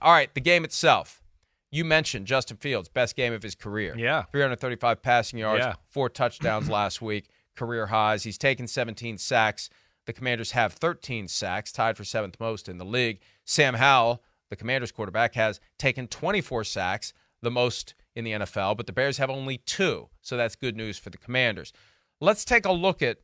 All right, the game itself. You mentioned Justin Fields, best game of his career. Yeah. 335 passing yards, 4 touchdowns last week, career highs. He's taken 17 sacks. The Commanders have 13 sacks, tied for 7th most in the league. Sam Howell, the Commanders quarterback, has taken 24 sacks, the most in the NFL, but the Bears have only 2, so that's good news for the Commanders. Let's take a look at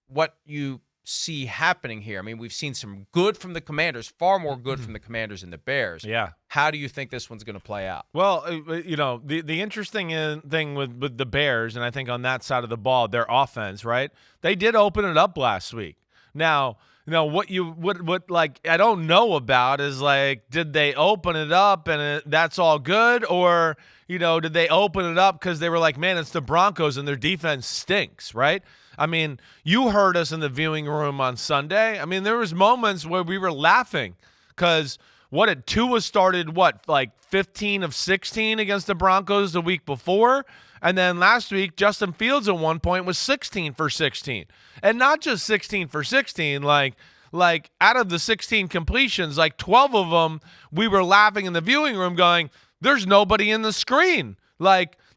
what you see happening here. I mean, we've seen some good from the Commanders, far more good from the Commanders and the Bears. Yeah. How do you think this one's going to play out? Well, the interesting thing with the Bears, and I think on that side of the ball, their offense, right? They did open it up last week. Now, what I don't know about is, like, did they open it up and that's all good, or did they open it up because they were like, man, it's the Broncos and their defense stinks, right? I mean, you heard us in the viewing room on Sunday. I mean, there was moments where we were laughing because Tua started 15 of 16 against the Broncos the week before, and then last week Justin Fields at one point was 16 for 16, and not just 16 for 16, like out of the 16 completions, 12 of them we were laughing in the viewing room going, there's nobody in the screen.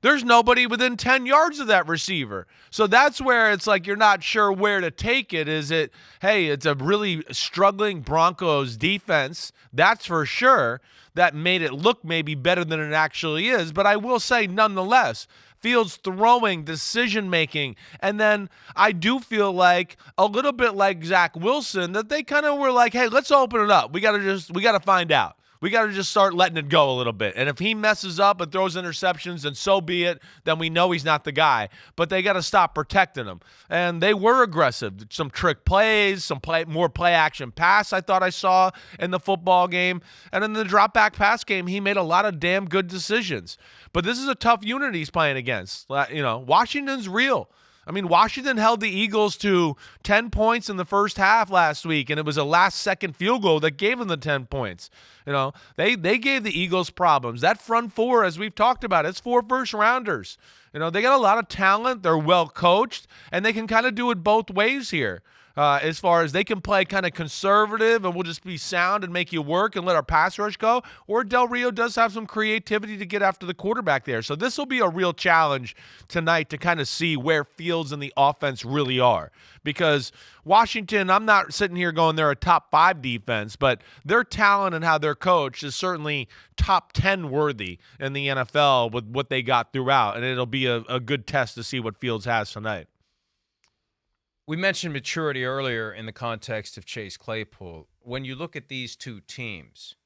There's nobody within 10 yards of that receiver. So that's where it's like you're not sure where to take it. Is it, hey, it's a really struggling Broncos defense, that's for sure, that made it look maybe better than it actually is. But I will say, nonetheless, Fields throwing, decision-making, and then I do feel like a little bit like Zach Wilson, that they kind of were like, hey, let's open it up. We got to find out. We got to just start letting it go a little bit. And if he messes up and throws interceptions, then so be it. Then we know he's not the guy. But they got to stop protecting him. And they were aggressive. Some trick plays, more play-action pass I thought I saw in the football game. And in the drop-back pass game, he made a lot of damn good decisions. But this is a tough unit he's playing against. Washington's real. I mean, Washington held the Eagles to 10 points in the first half last week, and it was a last-second field goal that gave them the 10 points. They gave the Eagles problems. That front four, as we've talked about, it's 4 first-rounders. They got a lot of talent. They're well-coached, and they can kind of do it both ways here. As far as they can play kind of conservative and we'll just be sound and make you work and let our pass rush go, or Del Rio does have some creativity to get after the quarterback there. So this will be a real challenge tonight to kind of see where Fields and the offense really are. Because Washington, I'm not sitting here going they're a top 5 defense, but their talent and how they're coached is certainly top 10 worthy in the NFL with what they got throughout, and it'll be a good test to see what Fields has tonight. We mentioned maturity earlier in the context of Chase Claypool. When you look at these two teams,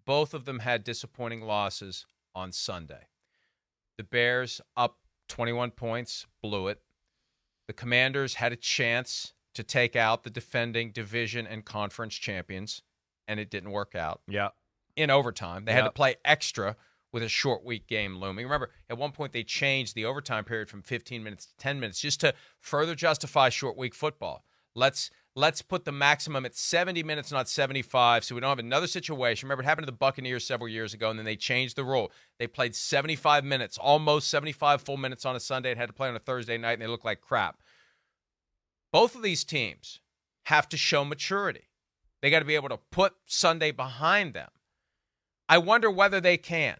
both of them had disappointing losses on Sunday. The Bears up 21 points, blew it. The Commanders had a chance to take out the defending division and conference champions, and it didn't work out. Yeah. In overtime. They had to play extra with a short week game looming. Remember, at one point they changed the overtime period from 15 minutes to 10 minutes just to further justify short week football. Let's put the maximum at 70 minutes, not 75, so we don't have another situation. Remember, it happened to the Buccaneers several years ago, and then they changed the rule. They played 75 minutes, almost 75 full minutes on a Sunday, and had to play on a Thursday night, and they looked like crap. Both of these teams have to show maturity. They got to be able to put Sunday behind them. I wonder whether they can.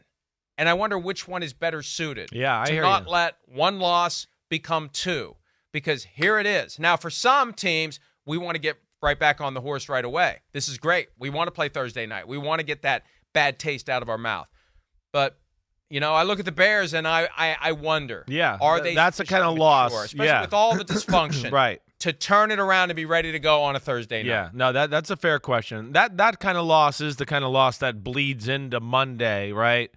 And I wonder which one is better suited to not let one loss become 2. Because here it is. Now, for some teams, we want to get right back on the horse right away. This is great. We want to play Thursday night. We want to get that bad taste out of our mouth. But, I look at the Bears and I wonder. Yeah, are they? That's a kind of loss. Especially with all the dysfunction. Right. To turn it around and be ready to go on a Thursday night. Yeah, no, that's a fair question. That kind of loss is the kind of loss that bleeds into Monday, right?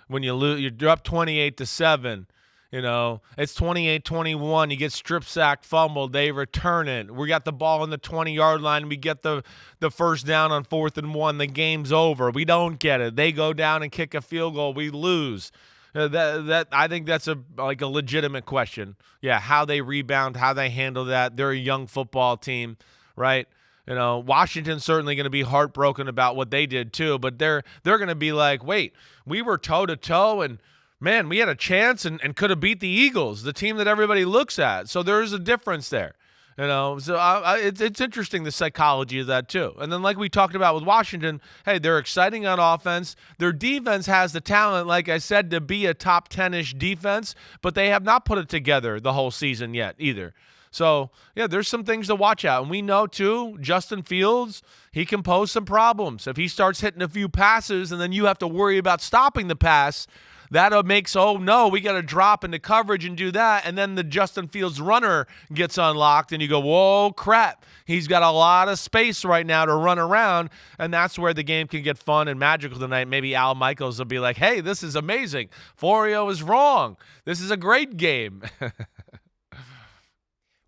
When you lose, you're up 28-7. It's 28-21. You get strip sacked, fumbled. They return it. We got the ball on the 20-yard line. We get the first down on 4th and 1. The game's over. We don't get it. They go down and kick a field goal. We lose. That I think that's a legitimate question. Yeah, how they rebound, how they handle that. They're a young football team, right? Washington's certainly going to be heartbroken about what they did too, but they're going to be like, wait, we were toe-to-toe and, man, we had a chance and could have beat the Eagles, the team that everybody looks at. So there's a difference there. So it's interesting, the psychology of that too. And then like we talked about with Washington, hey, they're exciting on offense. Their defense has the talent, like I said, to be a top 10-ish defense, but they have not put it together the whole season yet either. So, yeah, there's some things to watch out. And we know, too, Justin Fields, he can pose some problems. If he starts hitting a few passes and then you have to worry about stopping the pass, that makes, oh, no, we got to drop into coverage and do that. And then the Justin Fields runner gets unlocked, and you go, whoa, crap. He's got a lot of space right now to run around, and that's where the game can get fun and magical tonight. Maybe Al Michaels will be like, hey, this is amazing. Florio is wrong. This is a great game.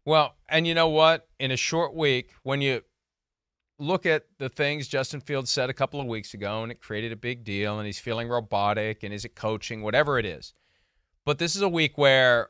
Well, and you know what? In a short week, when you look at the things Justin Fields said a couple of weeks ago, and it created a big deal, and he's feeling robotic, and is it coaching, whatever it is. But this is a week where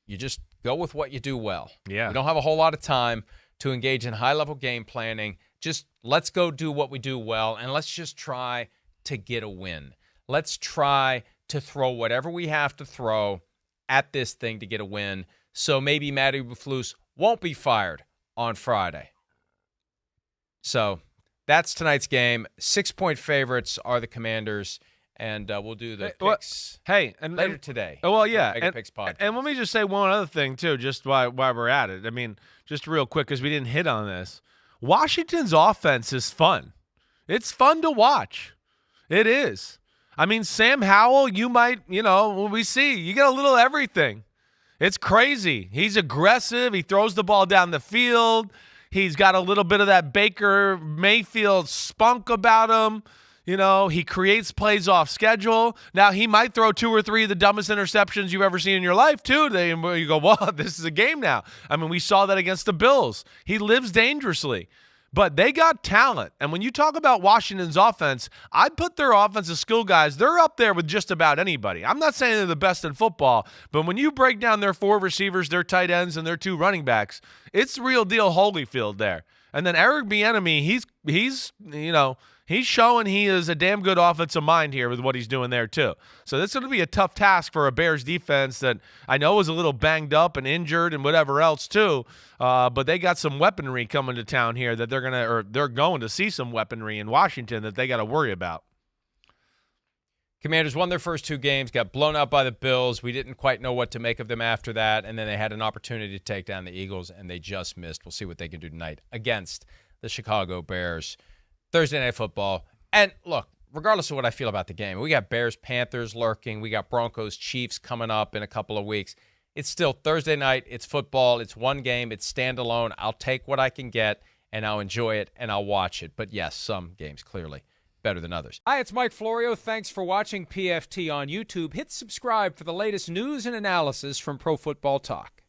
you just go with what you do well. Yeah. We don't have a whole lot of time to engage in high-level game planning. Just let's go do what we do well, and let's just try to get a win. Let's try to throw whatever we have to throw at this thing to get a win, so maybe Matty Eberflus won't be fired on Friday. So that's tonight's game. 6-point favorites are the Commanders, and we'll do the picks later today. Oh, well, yeah. Mega Picks podcast. And let me just say one other thing, too, just while we're at it. I mean, just real quick, because we didn't hit on this. Washington's offense is fun. It's fun to watch. It is. I mean, Sam Howell, you might, we see. You get a little everything. It's crazy. He's aggressive. He throws the ball down the field. He's got a little bit of that Baker Mayfield spunk about him. He creates plays off schedule. Now, he might throw 2 or 3 of the dumbest interceptions you've ever seen in your life, too. You go, well, this is a game now. I mean, we saw that against the Bills. He lives dangerously. But they got talent. And when you talk about Washington's offense, I'd put their offensive skill guys, they're up there with just about anybody. I'm not saying they're the best in football, but when you break down their 4 receivers, their tight ends, and their 2 running backs, it's real deal Holyfield there. And then Eric Bieniemy, he's showing he is a damn good offensive mind here with what he's doing there too. So this is going to be a tough task for a Bears defense that I know is a little banged up and injured and whatever else too. But they got some weaponry coming to town here that they're going to see some weaponry in Washington that they got to worry about. Commanders won their first 2 games, got blown out by the Bills. We didn't quite know what to make of them after that, and then they had an opportunity to take down the Eagles, and they just missed. We'll see what they can do tonight against the Chicago Bears. Thursday Night Football. And look, regardless of what I feel about the game, we got Bears-Panthers lurking. We got Broncos-Chiefs coming up in a couple of weeks. It's still Thursday night. It's football. It's one game. It's standalone. I'll take what I can get, and I'll enjoy it, and I'll watch it. But, yes, some games clearly better than others. Hi, it's Mike Florio. Thanks for watching PFT on YouTube. Hit subscribe for the latest news and analysis from Pro Football Talk.